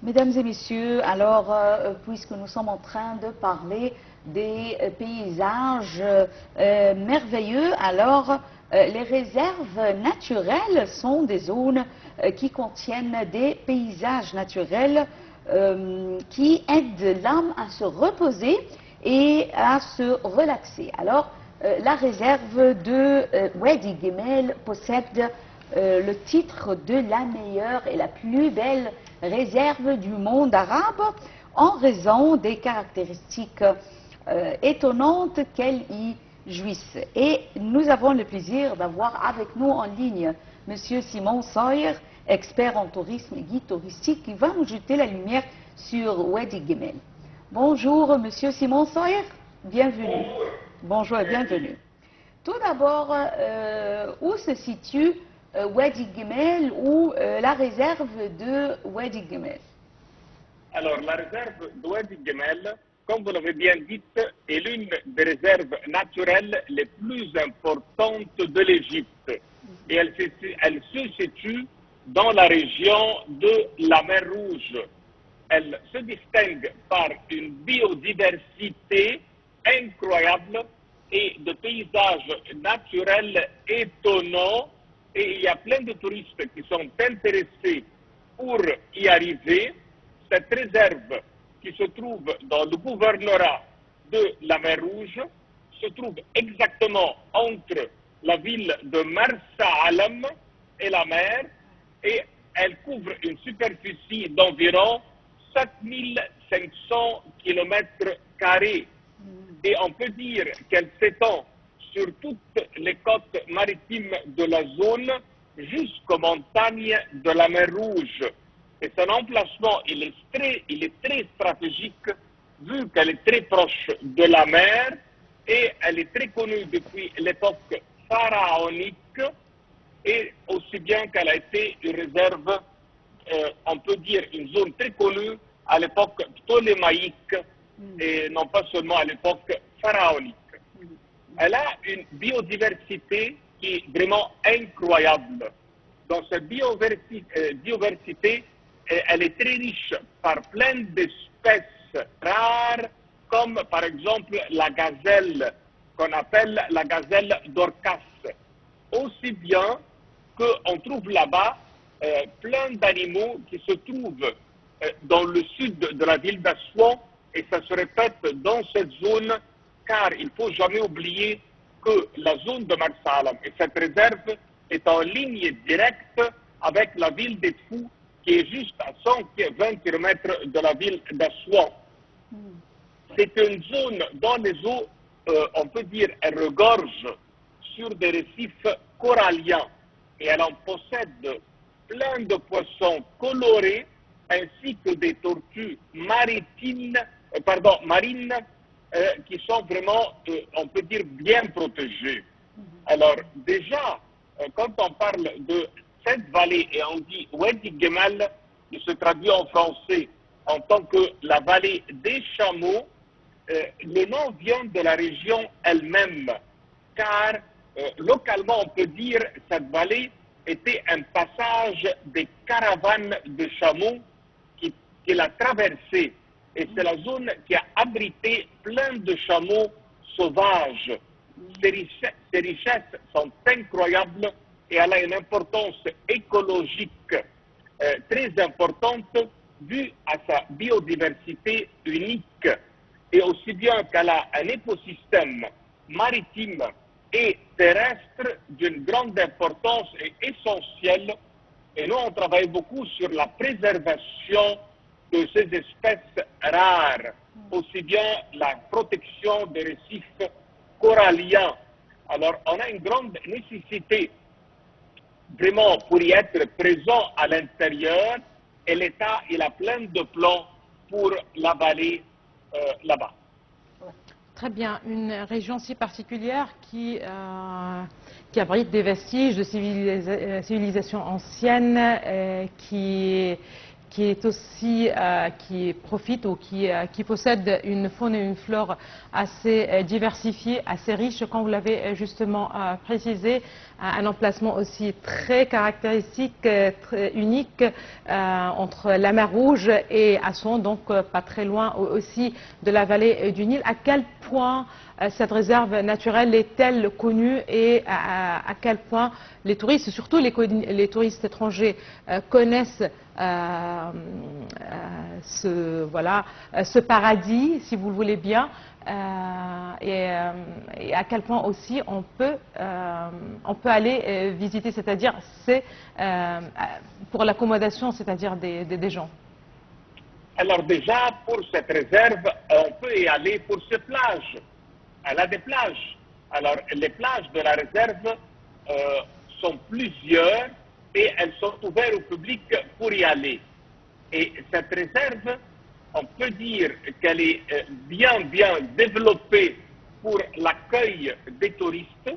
Mesdames et messieurs, alors, puisque nous sommes en train de parler des paysages merveilleux, alors les réserves naturelles sont des zones qui contiennent des paysages naturels qui aident l'âme à se reposer et à se relaxer. Alors, la réserve de Wadi Gemel possède le titre de la meilleure et la plus belle réserve du monde arabe en raison des caractéristiques étonnantes qu'elle y jouisse. Et nous avons le plaisir d'avoir avec nous en ligne M. Simon Sawyer, expert en tourisme et guide touristique, qui va nous jeter la lumière sur Wadi Gemel. Bonjour M. Simon Sawyer, bienvenue. Bonjour et bienvenue. Tout d'abord, où se situe Wadi Gemel ou la réserve de Wadi Gemel? Alors, la réserve de Wadi Gemel, comme vous l'avez bien dit, est l'une des réserves naturelles les plus importantes de l'Égypte. Et elle se situe dans la région de la mer Rouge. Elle se distingue par une biodiversité incroyable et de paysages naturels étonnants. Et il y a plein de touristes qui sont intéressés pour y arriver. Cette réserve qui se trouve dans le gouvernorat de la mer Rouge se trouve exactement entre la ville de Marsa Alam et la mer, et elle couvre une superficie d'environ 7500 km². Et on peut dire qu'elle s'étend sur toutes les côtes maritimes de la zone jusqu'aux montagnes de la mer Rouge. Et son emplacement, il est très stratégique vu qu'elle est très proche de la mer et elle est très connue depuis l'époque pharaonique, et aussi bien qu'elle a été une réserve, on peut dire une zone très connue à l'époque ptolémaïque et non pas seulement à l'époque pharaonique. Elle a une biodiversité qui est vraiment incroyable. Dans cette biodiversité, elle est très riche par plein d'espèces rares, comme par exemple la gazelle, qu'on appelle la gazelle d'Orcas. Aussi bien qu'on trouve là-bas plein d'animaux qui se trouvent dans le sud de la ville d'Assouan, et ça se répète dans cette zone, car il ne faut jamais oublier que la zone de Marsa Alam et cette réserve est en ligne directe avec la ville d'Edfou, qui est juste à 120 km de la ville d'Assouan. C'est une zone dont les eaux, on peut dire, elles regorgent sur des récifs coralliens, et elle en possède plein de poissons colorés ainsi que des tortues marines qui sont vraiment, on peut dire, bien protégées. Alors déjà, quand on parle de cette vallée et on dit Wadi Gemel, il se traduit en français en tant que la vallée des chameaux. Le nom vient de la région elle-même, car localement on peut dire que cette vallée était un passage des caravanes de chameaux qui l'a traversée. Et c'est la zone qui a abrité plein de chameaux sauvages. Ces richesses sont incroyables et elle a une importance écologique très importante due à sa biodiversité unique, et aussi bien qu'elle a un écosystème maritime et terrestre d'une grande importance et essentielle. Et nous, on travaille beaucoup sur la préservation de ces espèces rares, aussi bien la protection des récifs coralliens. Alors, on a une grande nécessité vraiment pour y être présent à l'intérieur, et l'État, il a plein de plans pour la vallée là-bas. Très bien, une région si particulière qui abrite des vestiges de civilisation ancienne, qui qui est aussi, qui profite ou qui possède une faune et une flore assez diversifiée, assez riche, comme vous l'avez justement précisé, un emplacement aussi très caractéristique, très unique entre la mer Rouge et Assouan, donc pas très loin aussi de la vallée du Nil. À quel point cette réserve naturelle est-elle connue et à quel point les touristes, surtout les touristes étrangers, connaissent ce paradis, si vous le voulez bien, et à quel point aussi on peut aller visiter, c'est-à-dire c'est pour l'accommodation, c'est-à-dire des gens. Alors déjà, pour cette réserve, on peut y aller pour ces plages. Elle a des plages. Alors, les plages de la réserve sont plusieurs et elles sont ouvertes au public pour y aller. Et cette réserve, on peut dire qu'elle est bien développée pour l'accueil des touristes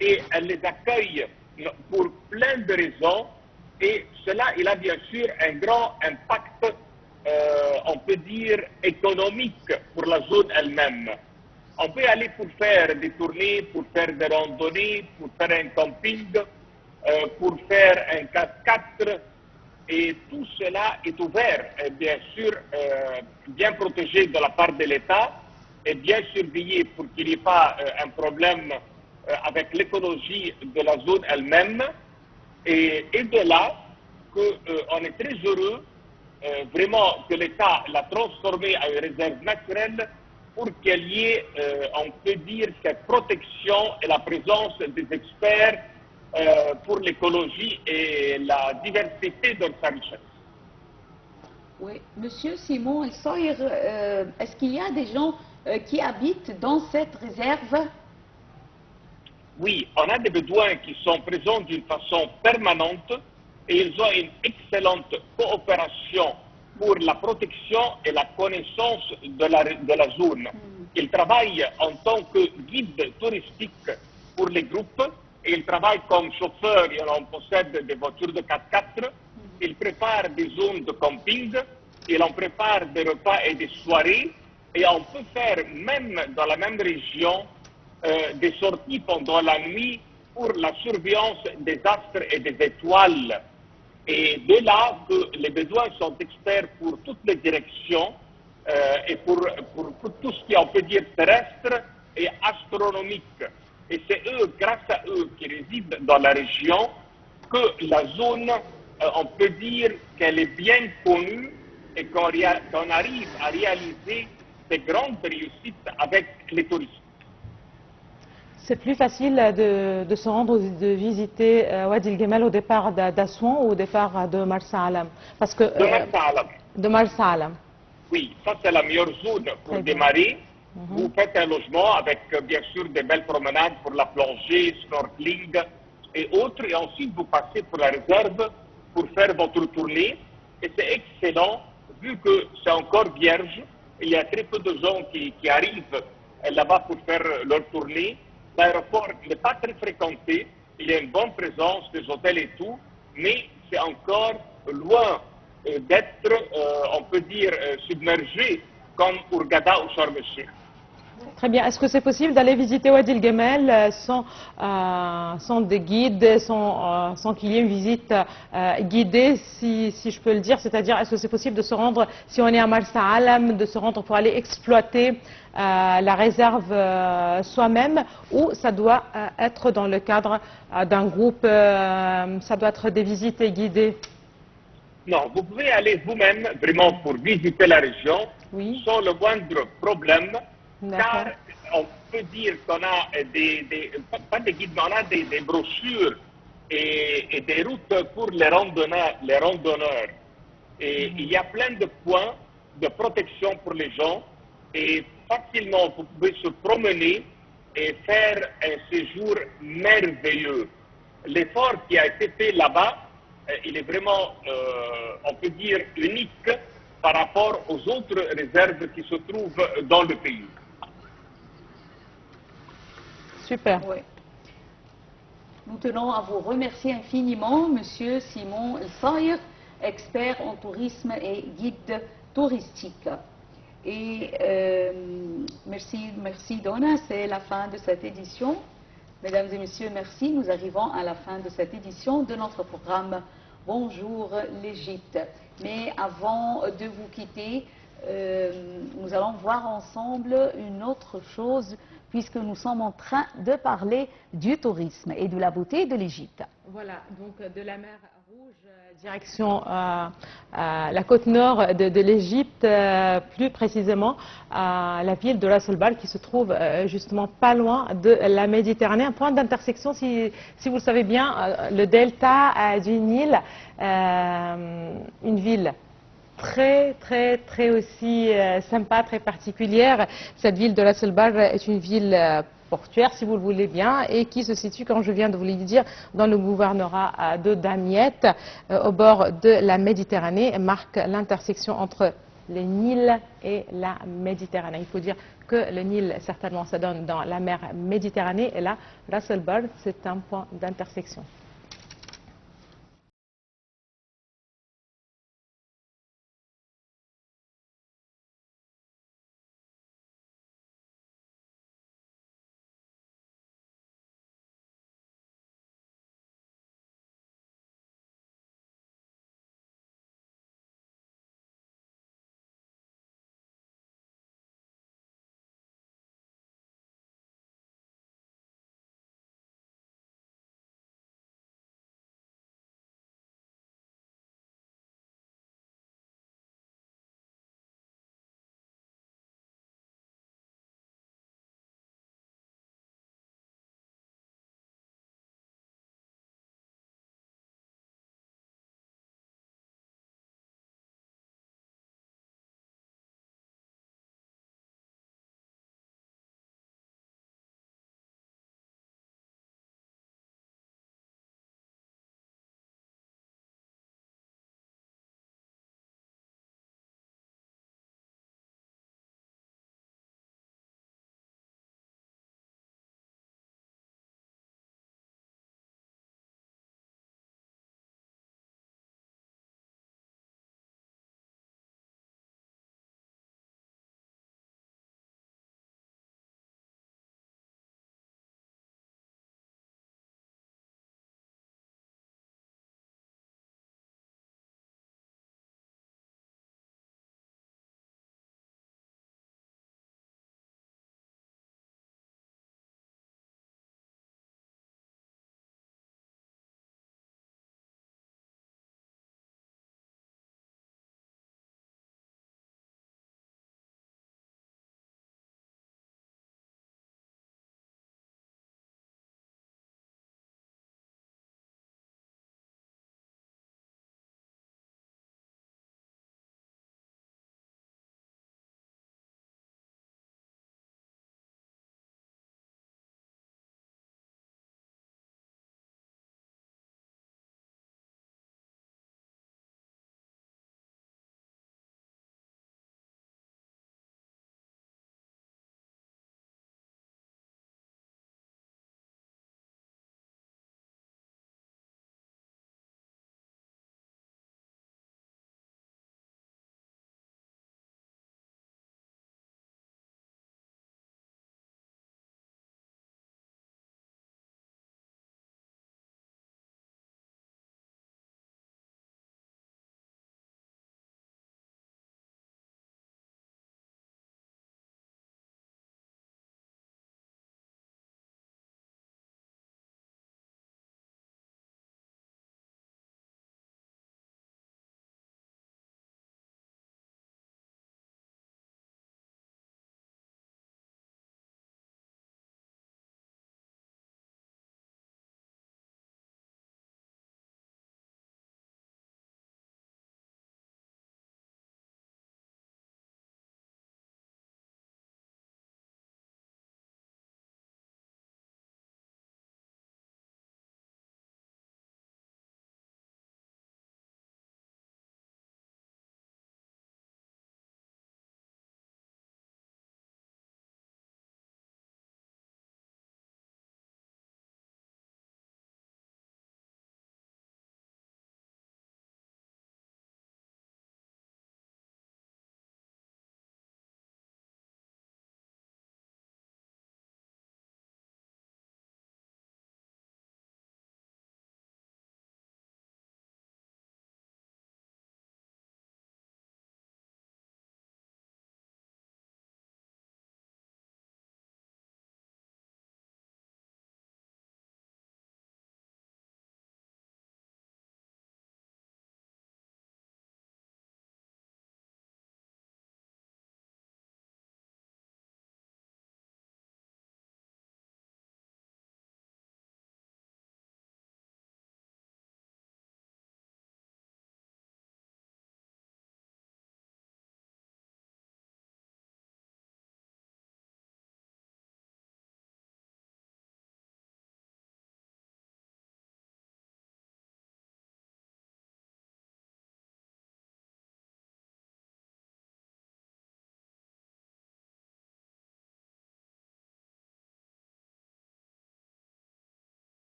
et elle les accueille pour plein de raisons. Et cela, il a bien sûr un grand impact, on peut dire, économique pour la zone elle-même. On peut y aller pour faire des tournées, pour faire des randonnées, pour faire un camping, pour faire un 4x4. Et tout cela est ouvert, bien sûr, bien protégé de la part de l'État et bien surveillé pour qu'il n'y ait pas un problème avec l'écologie de la zone elle-même. Et de là qu'on est très heureux vraiment que l'État l'a transformé en une réserve naturelle pour qu'il y ait, on peut dire, cette protection et la présence des experts pour l'écologie et la diversité de sa richesse. Oui, Monsieur Simon El Saïr, est-ce qu'il y a des gens qui habitent dans cette réserve? Oui, on a des Bédouins qui sont présents d'une façon permanente et ils ont une excellente coopération pour la protection et la connaissance de la zone. Ils travaillent en tant que guide touristique pour les groupes et ils travaillent comme chauffeurs et on possède des voitures de 4x4. Ils préparent des zones de camping, ils en préparent des repas et des soirées et on peut faire même dans la même région des sorties pendant la nuit pour la surveillance des astres et des étoiles. Et de là que les Bédouins sont experts pour toutes les directions et pour tout ce qui est, on peut dire, terrestre et astronomique. Et c'est eux, grâce à eux qui résident dans la région, que la zone, on peut dire qu'elle est bien connue et qu'on arrive à réaliser des grandes réussites avec les touristes. C'est plus facile de se rendre, de visiter Wadi El Gemal au départ d'Assouan ou au départ de Marsa Alam? Parce que, de Marsa Alam. De Marsa Alam. Oui, ça c'est la meilleure zone pour démarrer. Vous faites un logement avec bien sûr des belles promenades pour la plongée, snorkeling et autres. Et ensuite vous passez pour la réserve pour faire votre tournée. Et c'est excellent vu que c'est encore vierge. Il y a très peu de gens qui arrivent là-bas pour faire leur tournée. L'aéroport n'est pas très fréquenté, il y a une bonne présence des hôtels et tout, mais c'est encore loin d'être, on peut dire, submergé comme Hurghada ou Sharm el-Sheikh. Très bien. Est-ce que c'est possible d'aller visiter Wadi El Gemal sans des guides, sans qu'il y ait une visite guidée, si je peux le dire? C'est-à-dire, est-ce que c'est possible de se rendre, si on est à Marsa Alam, de se rendre pour aller exploiter la réserve soi-même, ou ça doit être dans le cadre d'un groupe, ça doit être des visites guidées? Non, vous pouvez aller vous-même vraiment pour visiter la région sans le moindre problème. Car on peut dire qu'on a pas des guides, mais on a des brochures et des routes pour les randonneurs. Et il y a plein de points de protection pour les gens et facilement vous pouvez se promener et faire un séjour merveilleux. L'effort qui a été fait là-bas, il est vraiment, on peut dire, unique par rapport aux autres réserves qui se trouvent dans le pays. Super. Oui. Nous tenons à vous remercier infiniment, Monsieur Simon El Saïr, expert en tourisme et guide touristique. Et merci Donna, c'est la fin de cette édition. Mesdames et messieurs, merci. Nous arrivons à la fin de cette édition de notre programme Bonjour l'Égypte. Mais avant de vous quitter, nous allons voir ensemble une autre chose, puisque nous sommes en train de parler du tourisme et de la beauté de l'Égypte. Voilà, donc de la mer Rouge, direction la côte nord de l'Égypte, plus précisément la ville de Ras el-Bal, qui se trouve justement pas loin de la Méditerranée, un point d'intersection, si vous le savez bien, le delta du Nil, une ville très aussi sympa, très particulière. Cette ville de Ras el-Bal est une ville portuaire, si vous le voulez bien, et qui se situe, comme je viens de vous le dire, dans le gouvernorat de Damiette, au bord de la Méditerranée, marque l'intersection entre le Nil et la Méditerranée. Il faut dire que le Nil, certainement, ça donne dans la mer Méditerranée, et là, Ras el-Bal, c'est un point d'intersection.